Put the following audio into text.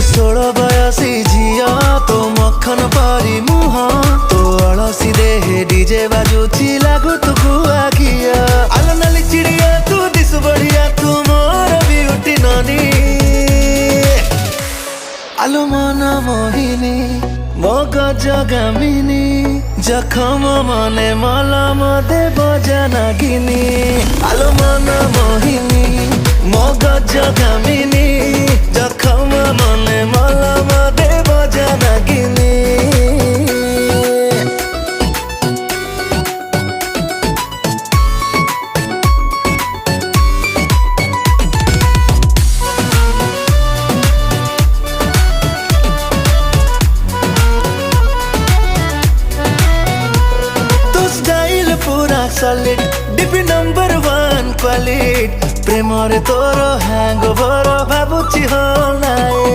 ଷୋଳ ବୟସୀ ଝିଅ ତୋ ମଖନ ପରି ମୁହଁ ତୋ ଅଳସୀ ଦେହେ ଡିଜେ ବାଜୁଛି ଲାଗୁ ତୁ ଗୁଆ ଘିଅ ଆଲୋ ନାଲି ଚିଡ଼ିଆ ତୁ ଦିଶୁ ବଢିଆ ତୁ ମୋର ବିଉଟି ନନି আলো মন মোহিনী মগজ গামিনী জখম মনে মলম দেব জানাগিনী আলো মন মোহিনী মগজ গামিনী জখম মনে মলম দেব জানাগিনী सॉलिड डिपी नंबर 1 क्वालिटी प्रेमरे तोर हैंगओवर भाबुची हो नाए।